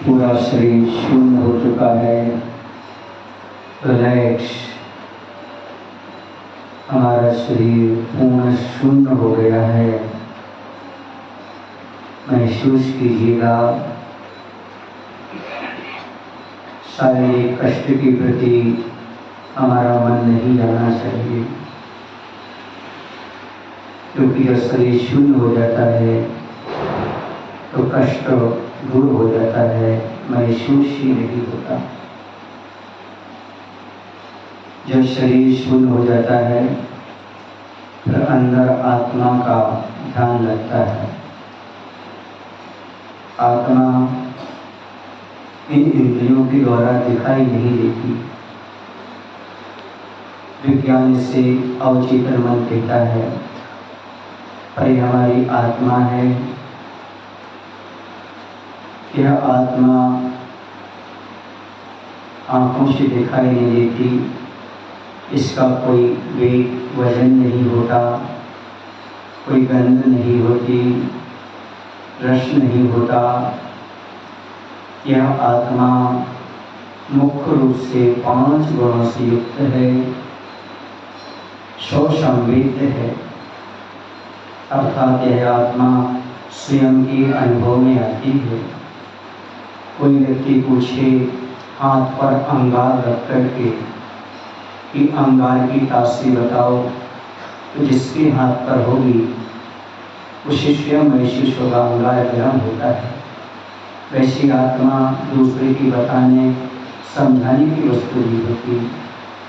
पूरा शरीर शून्य हो चुका है। रिलैक्स, हमारा शरीर पूर्ण शून्य हो गया है। महसूस कीजिएगा शारीरिक कष्ट के प्रति हमारा मन नहीं जाना चाहिए, क्योंकि जब शरीर शून्य हो जाता है तो कष्ट दूर हो जाता है, महसूस ही नहीं होता। जब शरीर शून्य हो जाता है फिर अंदर आत्मा का ध्यान लगता है। आत्मा इन इंद्रियों के द्वारा दिखाई नहीं देती। विज्ञान से अवचेतन मन कहता है पर यह हमारी आत्मा है। यह आत्मा आंखों से दिखाई नहीं देती, इसका कोई वेग वजन नहीं होता, कोई गंध नहीं होती, रस नहीं होता। यह आत्मा मुख्य रूप से 5 गुणों से युक्त है, स्वसंवेद्य है, अर्थात यह आत्मा स्वयं के अनुभव में आती है। कोई व्यक्ति पूछे हाथ पर अंगार रख करके कि अंगार की तासीर बताओ, तो जिसके हाथ पर होगी उसे स्वयं महसूस होगा अंगार गर्म होता है। वैसी आत्मा दूसरे की बताने समझाने की वस्तु नहीं होती।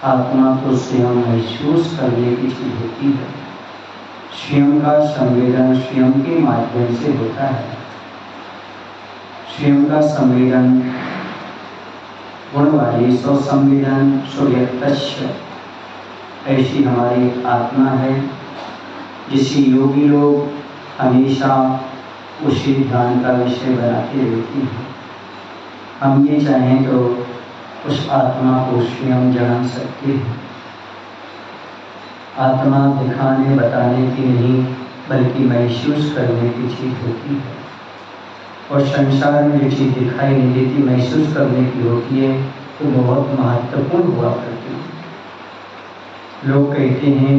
आत्मा तो स्वयं महसूस करने की चीज होती है। स्वयं का संवेदन स्वयं के माध्यम से होता है। स्वयं का संवेदन गुण वाली स्वसंवेदन स्वव्यक्तस्य, ऐसी हमारी आत्मा है जिसे योगी लोग हमेशा उसी ध्यान का विषय बनाते रहते हैं। हम ये चाहें तो उस आत्मा को स्वयं जान सकते हैं। आत्मा दिखाने बताने की नहीं बल्कि महसूस करने की चीज होती है। और संसार में जो चीज दिखाई नहीं देती महसूस करने की होती है तो बहुत महत्वपूर्ण हुआ करती है। लोग कहते हैं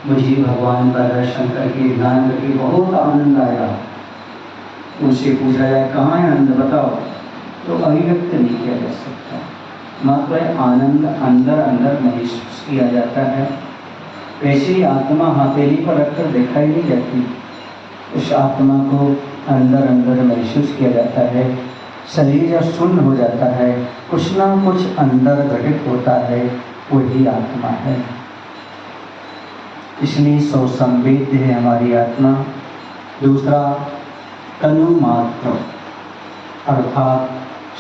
मुझे भगवान का दर्शन करके ध्यान करके बहुत आनंद आया। उनसे पूछा जाए कहाँ है आनंद बताओ, तो अभिव्यक्त नहीं किया जा सकता। मात्र आनंद अंदर अंदर महसूस किया जाता है। वैसे ही आत्मा हथेली पर रखकर दिखाई नहीं जाती, उस आत्मा को अंदर अंदर महसूस किया जाता है। शरीर जब शून्य हो जाता है कुछ ना कुछ अंदर घटित होता है, वही आत्मा है। इसलिए स्वसंवेद्य है हमारी आत्मा। दूसरा तन्मात्र, अर्थात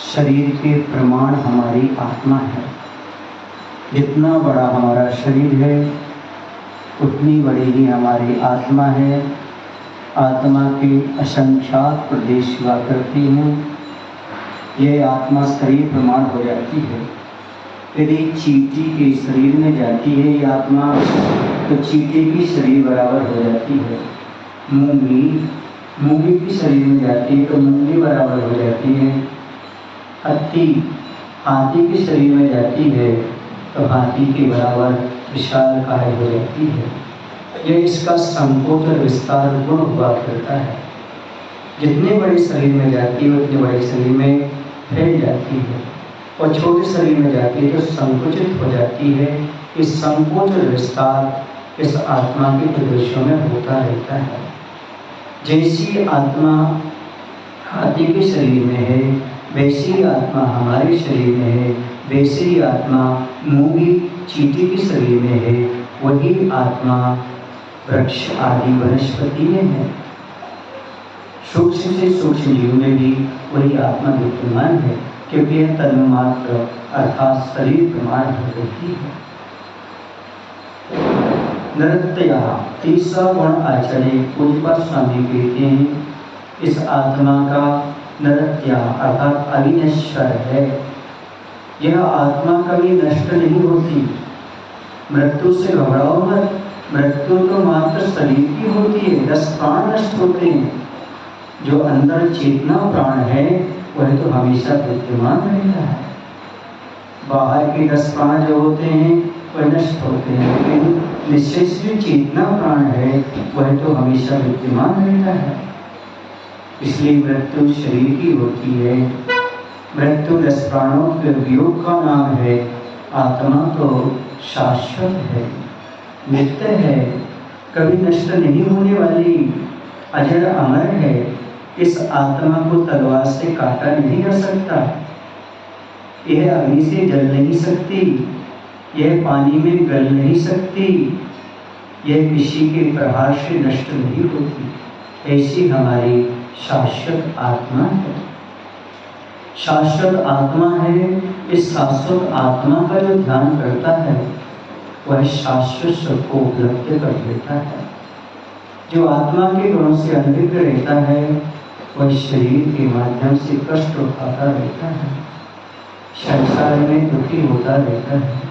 शरीर के प्रमाण हमारी आत्मा है। जितना बड़ा हमारा शरीर है उतनी बड़ी ही हमारी आत्मा है। आत्मा के असंख्यात प्रदेश हुआ करती हैं। यह आत्मा शरीर प्रमाण हो जाती है। यदि चींटी के शरीर में जाती है ये आत्मा तो चींटी की शरीर बराबर हो जाती है। मूंगी की शरीर में जाती है तो मूंगी बराबर हो जाती है। हाथी के शरीर में जाती है तो हाथी के बराबर विशालकाय हो जाती है। यह इसका संकोच और विस्तार गुण हुआ करता है। जितने बड़े शरीर में जाती है उतने बड़े शरीर में फैल जाती है और छोटे शरीर में जाती है तो संकुचित हो जाती है। इस संकोच और विस्तार इस आत्मा के प्रदेशों में होता रहता है। जैसी आत्मा हाथी के शरीर में है वैसी आत्मा हमारे शरीर में है, वैसे ही आत्मा मूंगी चींटी के शरीर में है। वही आत्मा वृक्ष आदि वनस्पति में है। सूक्ष्म से सूक्ष्म जीव में भी वही आत्मा विद्यमान है, क्योंकि यह तन्मात्र अर्थात शरीर प्रमाण होती है। नृत्य तीसरा गुण आचर्य पूज्यपाद स्वामी कहते हैं इस आत्मा का नृत्य अर्थात अविनश्वर है। यह आत्मा कभी नष्ट नहीं होती। मृत्यु से घबराओ मत, मृत्यु तो मात्र शरीर की होती है। 10 प्राण नष्ट होते हैं जो अंदर चेतना प्राण है वह तो हमेशा विद्यमान रहता है। बाहर के 10 प्राण जो होते हैं वह नष्ट होते हैं, लेकिन निश्चेष जो चेतना प्राण है वह तो हमेशा विद्यमान रहता है। इसलिए मृत्यु शरीर की होती है। मृत्यु 10 प्राणों के वियोग का नाम है। आत्मा तो शाश्वत है, नित्य है, कभी नष्ट नहीं होने वाली, अजर अमर है। इस आत्मा को तलवार से काटा नहीं जा सकता, यह अग्नि से जल नहीं सकती, यह पानी में गल नहीं सकती, यह किसी के प्रहार से नष्ट नहीं होती। ऐसी हमारी शाश्वत आत्मा है। शाश्वत आत्मा है। इस शाश्वत आत्मा का जो ध्यान करता है वह शाश्वत सुख को उपलब्ध कर लेता है। जो आत्मा के गुणों से अनभिज्ञ रहता है वह शरीर के माध्यम से कष्ट उठाता रहता है, संसार में दुखी होता रहता है।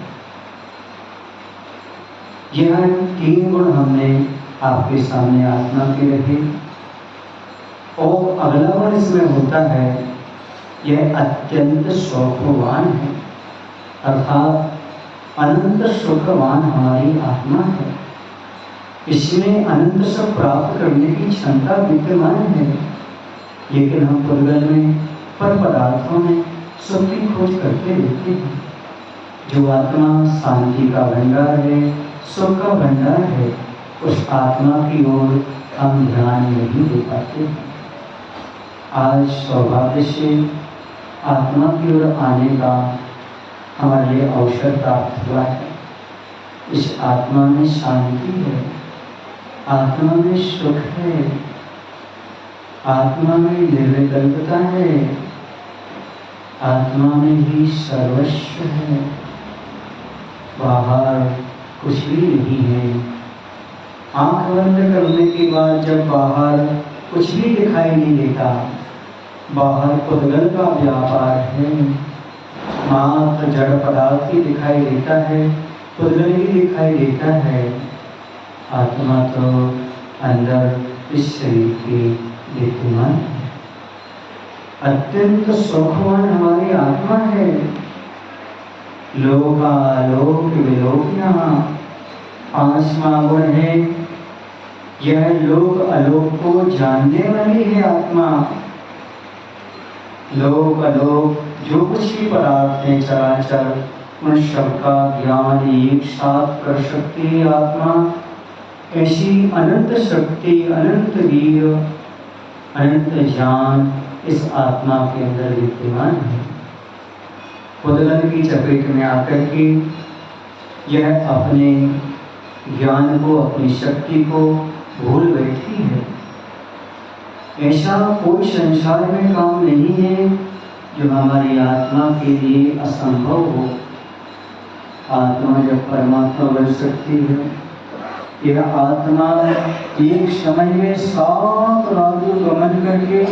यह 3 गुण हमने आपके सामने आत्मा के रखे। और अगला गुण इसमें होता है, यह अत्यंत सुखवान है, अर्थात अनंत सुखवान हमारी आत्मा है। इसमें अनंत सुख प्राप्त करने की क्षमता विद्यमान है, लेकिन हम पुर्गल में पर पदार्थों में सुख की खोज करते रहते हैं। जो आत्मा शांति का भंडार है, सुख का भंडार है, उस आत्मा की ओर हम ध्यान नहीं दे पाते। आज सौभाग्य से आत्मा की ओर आने का हमारे लिए अवसर प्राप्त हुआ है। इस आत्मा में शांति है, आत्मा में सुख है, आत्मा में निर्विकल्पता है, आत्मा में ही सर्वस्व है। बाहर कुछ भी नहीं है। आंख बंद करने के बाद जब बाहर कुछ भी दिखाई नहीं देता, बाहर पुद्गल का व्यापार है, मात्र जड़ पदार्थ ही दिखाई देता है, पुद्गल ही दिखाई देता है। आत्मा तो अंदर इस शरीर के विद्यमान है। अत्यंत सुखवान हमारी आत्मा है। लोकालोक विलोकिना 5वां गुण है। यह लोक अलोक को जानने वाली है आत्मा। लोक अलोक जो कुछ भी पदार्थ है चराचर, उन सबका ज्ञान एक साथ कर सकती है आत्मा। ऐसी अनंत शक्ति, अनंत वीर, अनंत ज्ञान इस आत्मा के अंदर विद्यमान है। पुद्गल की चपेट में आकर के यह अपने ज्ञान को, अपनी शक्ति को भूल बैठी है। ऐसा कोई संसार में काम नहीं है जो हमारी आत्मा के लिए असंभव हो। आत्मा जब परमात्मा बन सकती है, यह आत्मा एक समय में 7 राजु गमन करके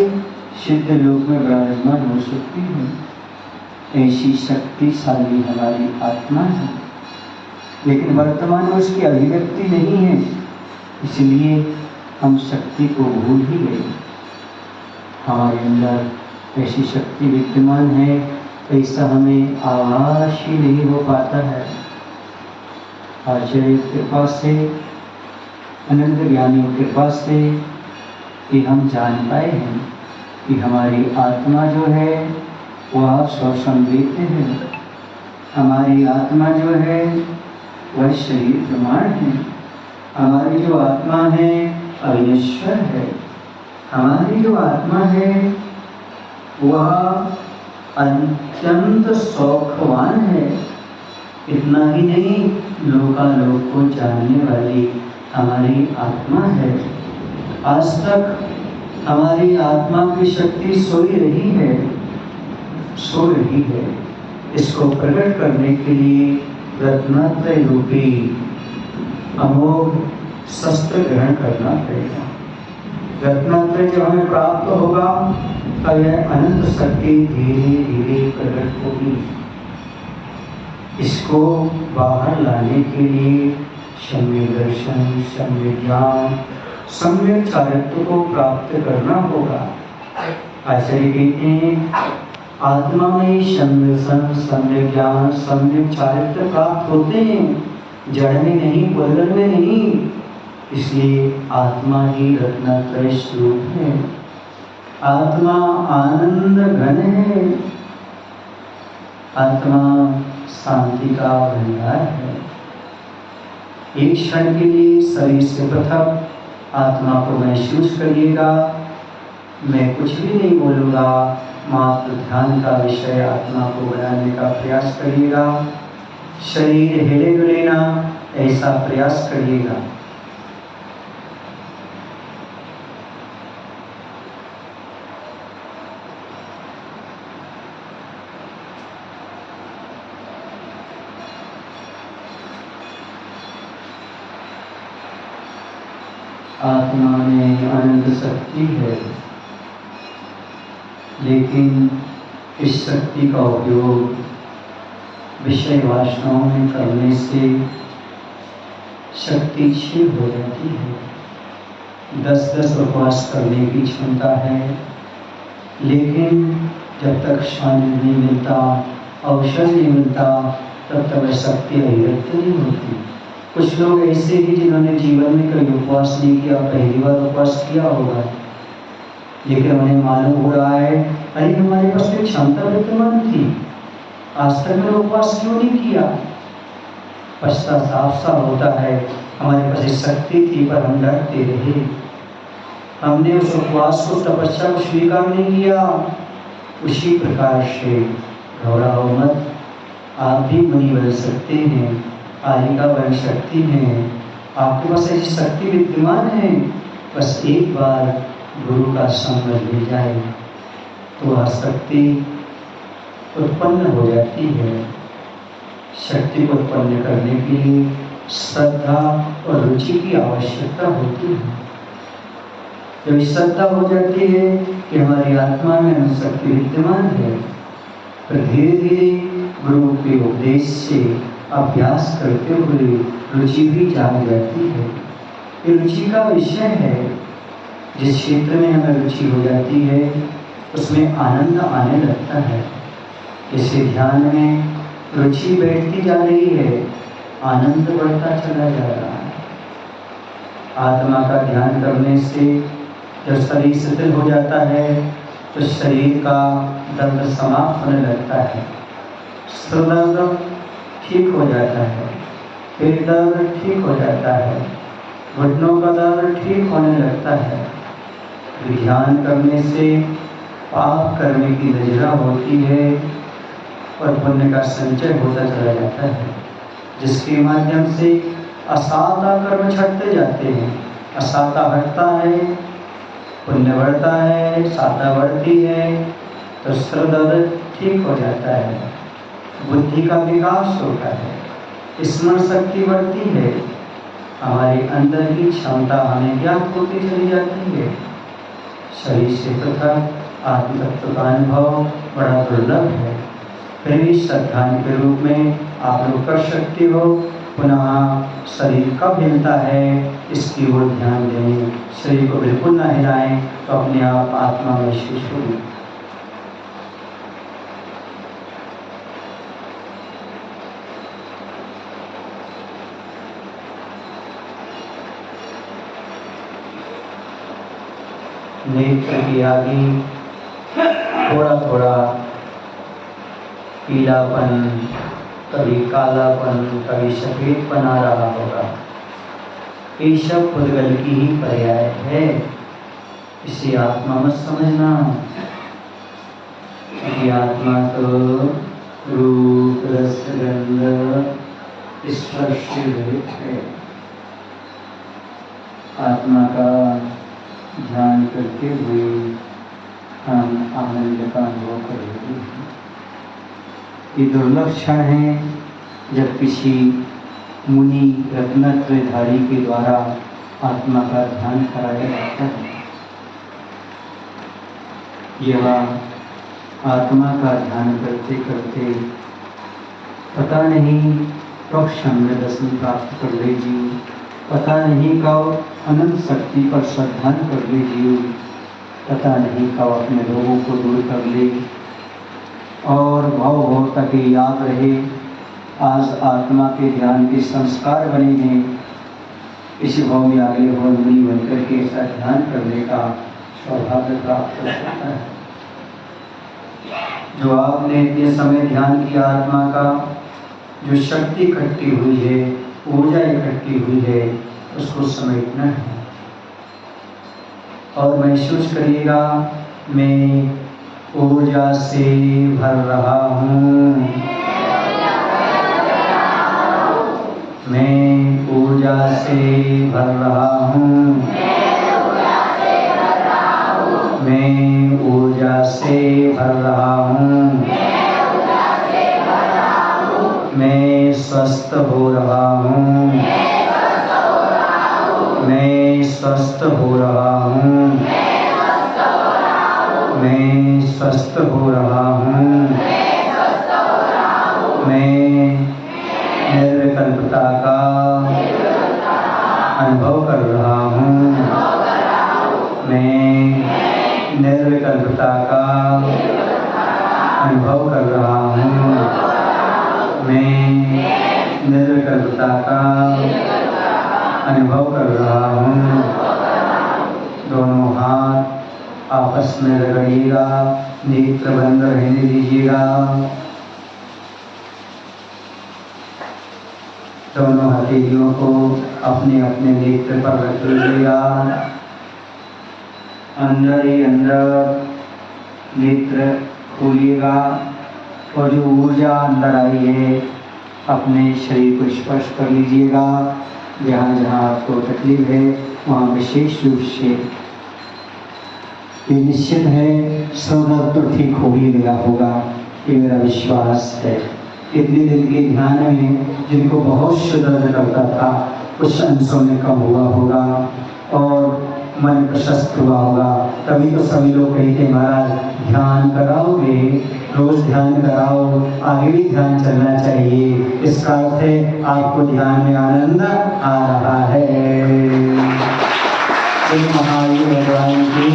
सिद्ध लोक में विराजमान हो सकती है। ऐसी शक्तिशाली हमारी आत्मा है, लेकिन वर्तमान में उसकी अभिव्यक्ति नहीं है, इसलिए हम शक्ति को भूल ही गए। हमारे अंदर ऐसी शक्ति विद्यमान है, ऐसा हमें आभास ही नहीं हो पाता है। आचार्य कृपा से, अनंत ज्ञानी कृपा से कि हम जान पाए हैं कि हमारी आत्मा जो है वह स्वसंवेद्य है। हमारी आत्मा जो है वह शरीर प्रमाण है। हमारी जो आत्मा है अविनश्वर है। हमारी जो आत्मा है वह अत्यंत सौख्यवान है। इतना ही नहीं, लोकालोक को जानने वाली हमारी आत्मा है। आज तक हमारी आत्मा की शक्ति सोई रही है, सो रही है। इसको प्रकट करने के लिए रत्नत्रय रूपी अमोघ शस्त्र ग्रहण करना पड़ेगा। रत्नत्रय जब हमें प्राप्त होगा तो यह अनंत शक्ति धीरे धीरे प्रकट होगी। इसको बाहर लाने के लिए सम्य दर्शन, सम्य ज्ञान, सम्यक चारित्र को प्राप्त करना होगा। आचार्य कहते हैं आत्मा में सम्यक ज्ञान सम्यक चारित्र प्राप्त होते हैं, जड़ में नहीं, पुलगन में नहीं। इसलिए आत्मा ही रत्नत्रय स्वरूप है। आत्मा आनंद घन है। आत्मा शांति का भंडार है। एक क्षण के लिए शरीर से पृथक आत्मा को महसूस करिएगा। मैं कुछ भी नहीं बोलूँगा, मात्र ध्यान का विषय आत्मा को बनाने का प्रयास करिएगा। शरीर हिले डुले ना, ऐसा प्रयास करिएगा। आत्मा में अनंत शक्ति है, लेकिन इस शक्ति का उपयोग विषय वासनाओं में करने से शक्ति क्षीण हो जाती है। 10-10 उपवास करने की क्षमता है, लेकिन जब तक शांति नहीं मिलता, अवसर नहीं मिलता, तब तक शक्ति अभिव्यक्त नहीं होती। कुछ लोग ऐसे ही जिन्होंने जीवन में कभी उपवास नहीं किया, पहली बार उपवास किया होगा, लेकिन उन्हें मालूम हो रहा है अरे हमारे पास एक क्षमता विद्यमान थी, आज तक मैंने उपवास क्यों नहीं किया। पश्चाताप सा होता है, हमारे पास एक शक्ति थी पर हम डरते रहे, हमने उस उपवास को, तपस्या को स्वीकार नहीं किया। उसी प्रकार से घबराओ मत, आप भी मुनि बन सकते हैं, आलिका बन सकती हैं। आपके पास ऐसी शक्ति विद्यमान है, बस एक बार गुरु का संग ले जाए तो वह शक्ति उत्पन्न हो जाती है। शक्ति को उत्पन्न करने के लिए श्रद्धा और रुचि की आवश्यकता होती है। जब श्रद्धा हो जाती है कि हमारी आत्मा में अनुशक्ति विद्यमान है, तो धीरे धीरे गुरु के उपदेश से अभ्यास करते हुए रुचि भी जाग जाती है। ये रुचि का विषय है। जिस क्षेत्र में हमें रुचि हो जाती है उसमें आनंद आने लगता है। जैसे ध्यान में रुचि बैठती जा रही है, आनंद बढ़ता चला जा रहा है। आत्मा का ध्यान करने से जब शरीर शिथिल हो जाता है तो शरीर का दर्द समाप्त होने लगता है, सिर दर्द ठीक हो जाता है, पेट दर्द ठीक हो जाता है, घुटनों का दर्द ठीक होने लगता है। ध्यान करने से पाप करने की नजरा होती है और पुण्य का संचय होता चला जाता है, जिसके माध्यम से असाता कर्म छटते जाते हैं। असाता हटता है, पुण्य बढ़ता है, साता बढ़ती है, तो सिर दर्द ठीक हो जाता है, बुद्धि का विकास होता है, स्मरण शक्ति बढ़ती है, हमारे अंदर की क्षमता हमें ज्ञात होती चली जाती है। शरीर से पृथक आत्म तत्व का अनुभव बड़ा दुर्लभ है, फिर भी श्रद्धांजलि के रूप में आप लोग कर सकते हो। पुनः शरीर कब हिलता है इसकी ओर ध्यान दें, शरीर को बिल्कुल ना हिलाएं तो अपने आप आत्मा महसूस होगी। नेत्र की आगे थोड़ा थोड़ा पीलापन, कभी कालापन, कभी सफेदपन आ रहा होगा। ये सब पुद्गल की ही पर्याय है, इसे आत्मा मत समझना। ये आत्मा तो रूप रस गंध स्पर्श रहित है। आत्मा का ध्यान करते हुए हम आनंद का अनुभव करेंगे। ये दुर्लभ क्षण है जब किसी मुनि रत्नत्रयधारी के द्वारा आत्मा का ध्यान कराया जाता है। यह आत्मा का ध्यान करते करते पता नहीं कब क्षण में दर्शन प्राप्त कर लेगी, पता नहीं कब अनंत शक्ति पर श्रद्धांजलि कर ले जीव, पता नहीं कब अपने लोगों को दूर कर ले और भव तक याद रहे। आज आत्मा के ध्यान के संस्कार बने हैं, इस भाव में आगे हो मुनि बनकर के ऐसा ध्यान करने का सौभाग्य प्राप्त हो सकता है। जो आपने इतने समय ध्यान किया आत्मा का, जो शक्ति इकट्ठी हुई है, ऊर्जा इकट्ठी हुई है, उसको समेटना है और महसूस करिएगा मैं ऊर्जा से भर रहा हूँ, मैं ऊर्जा से भर रहा हूँ, मैं ऊर्जा से भर रहा हूँ, मैं स्वस्थ हो रहा हूँ, मैं स्वस्थ हो रहा हूँ, मैं स्वस्थ हो रहा हूँ, मैं निर्विकल्पता का अनुभव कर रहा हूँ, मैं निर्विकल्पता का अनुभव कर रहा हूँ, मैं निर्विकल्पता का अनुभव कर रहा हूँ। दोनों हाथ आपस में रगड़िएगा, नेत्र बंद रहने दीजिएगा। दोनों हथेलियों को अपने अपने नेत्र पर रख लीजिएगा। अंदर ही अंदर नेत्र खोलिएगा और जो ऊर्जा अंदर आई है अपने शरीर को स्पर्श कर लीजिएगा। जहाँ जहाँ आपको तकलीफ है वहाँ विशेष रूप से ये निश्चित है सब तो ठीक हो ही गया होगा, ये मेरा विश्वास है। इतने दिन के ध्यान में जिनको बहुत से दर्द करता था कुछ अंशों में कम हुआ होगा और मन प्रशस्त हुआ होगा। तभी तो सभी लोग कहते महाराज ध्यान कराओगे, रोज ध्यान कराओ, आगे भी ध्यान चलना चाहिए। इसका अर्थ है आपको ध्यान में आनंद आ रहा है। महावीर भगवान की